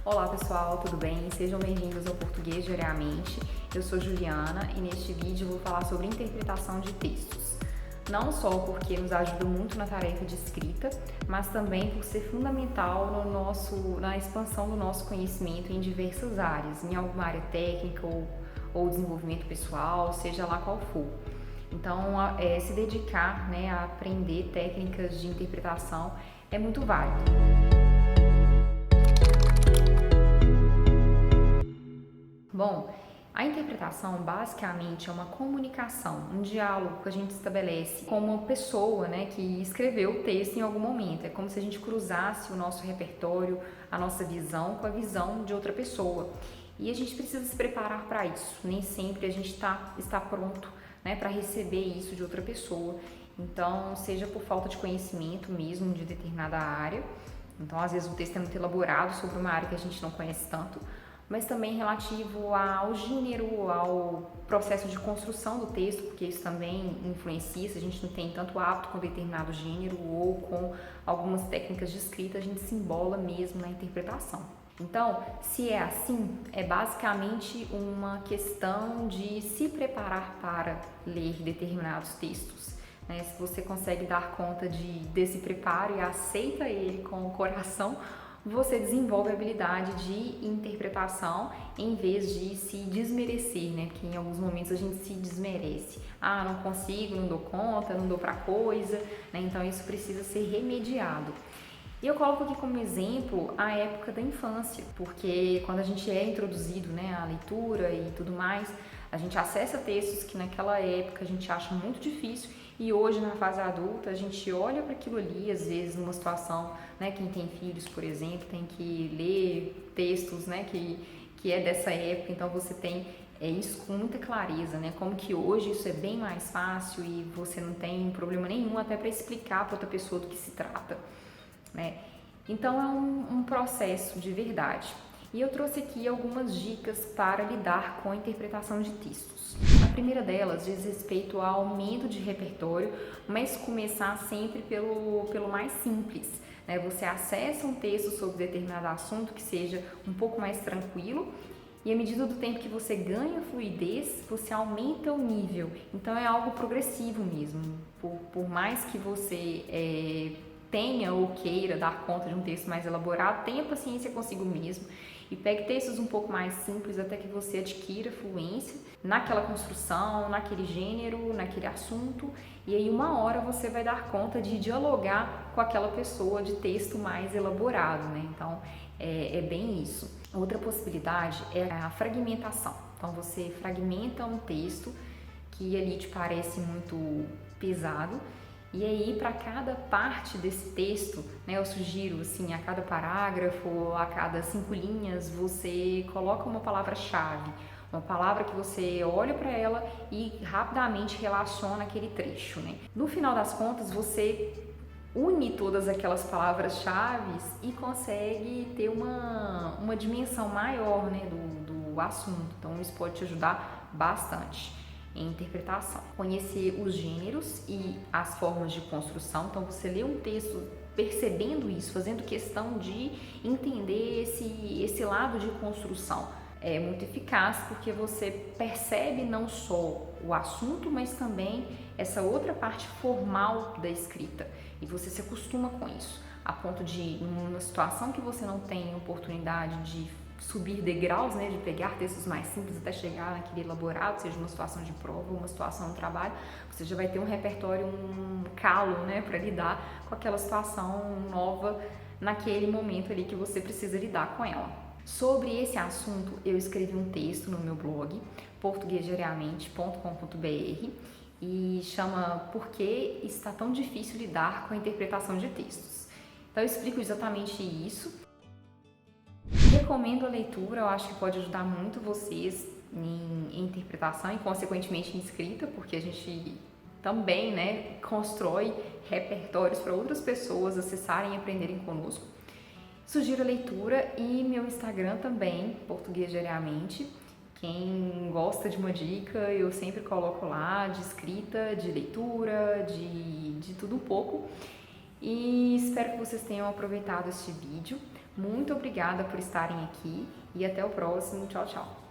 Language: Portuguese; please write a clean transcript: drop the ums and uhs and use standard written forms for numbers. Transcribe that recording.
Olá pessoal, tudo bem? Sejam bem-vindos ao Português Diariamente. Eu sou Juliana e neste vídeo eu vou falar sobre interpretação de textos. Não só porque nos ajuda muito na tarefa de escrita, mas também por ser fundamental na expansão do nosso conhecimento em diversas áreas, em alguma área técnica ou desenvolvimento pessoal, seja lá qual for. Então, se dedicar, a aprender técnicas de interpretação é muito válido. Bom, a interpretação basicamente é uma comunicação, um diálogo que a gente estabelece com uma pessoa, que escreveu o texto em algum momento. É como se a gente cruzasse o nosso repertório, a nossa visão com a visão de outra pessoa. E a gente precisa se preparar para isso. Nem sempre a gente está pronto, para receber isso de outra pessoa. Então, seja por falta de conhecimento mesmo de determinada área. Então, às vezes o texto é muito elaborado sobre uma área que a gente não conhece tanto, mas também relativo ao gênero, ao processo de construção do texto, porque isso também influencia. Se a gente não tem tanto hábito com determinado gênero ou com algumas técnicas de escrita, a gente se embola mesmo na interpretação. Então, se é assim, é basicamente uma questão de se preparar para ler determinados textos. Se você consegue dar conta desse preparo e aceita ele com o coração, você desenvolve a habilidade de interpretação em vez de se desmerecer, Porque em alguns momentos a gente se desmerece. Não consigo, não dou conta, não dou pra coisa, Então isso precisa ser remediado. E eu coloco aqui como exemplo a época da infância, porque quando a gente é introduzido, à leitura e tudo mais, a gente acessa textos que naquela época a gente acha muito difícil e hoje na fase adulta a gente olha para aquilo ali, às vezes numa situação, quem tem filhos, por exemplo, tem que ler textos, que é dessa época, então você tem isso com muita clareza, como que hoje isso é bem mais fácil e você não tem problema nenhum até para explicar para outra pessoa do que se trata. Então é um processo de verdade. E eu trouxe aqui algumas dicas para lidar com a interpretação de textos. A primeira delas diz respeito ao aumento de repertório, mas começar sempre pelo mais simples. Você acessa um texto sobre determinado assunto que seja um pouco mais tranquilo e à medida do tempo que você ganha fluidez, você aumenta o nível. Então é algo progressivo mesmo. Por mais que você tenha ou queira dar conta de um texto mais elaborado, tenha paciência consigo mesmo e pegue textos um pouco mais simples até que você adquira fluência naquela construção, naquele gênero, naquele assunto, e aí uma hora você vai dar conta de dialogar com aquela pessoa de texto mais elaborado, Então é bem isso. Outra possibilidade é a fragmentação. Então você fragmenta um texto que ali te parece muito pesado, e aí, para cada parte desse texto, eu sugiro, a cada parágrafo, a cada 5 linhas, você coloca uma palavra-chave, uma palavra que você olha para ela e rapidamente relaciona aquele trecho, No final das contas, você une todas aquelas palavras-chave e consegue ter uma dimensão maior, do assunto. Então, isso pode te ajudar bastante em interpretação. Conhecer os gêneros e as formas de construção. Então, você lê um texto percebendo isso, fazendo questão de entender esse lado de construção. É muito eficaz porque você percebe não só o assunto, mas também essa outra parte formal da escrita. E você se acostuma com isso, a ponto de, numa situação que você não tem oportunidade de subir degraus, de pegar textos mais simples até chegar naquele elaborado, seja uma situação de prova ou uma situação de trabalho, você já vai ter um repertório, um calo, para lidar com aquela situação nova naquele momento ali que você precisa lidar com ela. Sobre esse assunto, eu escrevi um texto no meu blog, portuguesdiariamente.com.br, e chama Por que está tão difícil lidar com a interpretação de textos. Então eu explico exatamente isso. Recomendo a leitura, eu acho que pode ajudar muito vocês em interpretação e consequentemente em escrita, porque a gente também constrói repertórios para outras pessoas acessarem e aprenderem conosco. Sugiro a leitura e meu Instagram também, Português Diariamente. Quem gosta de uma dica, eu sempre coloco lá de escrita, de leitura, de tudo um pouco. E espero que vocês tenham aproveitado este vídeo. Muito obrigada por estarem aqui e até o próximo. Tchau, tchau.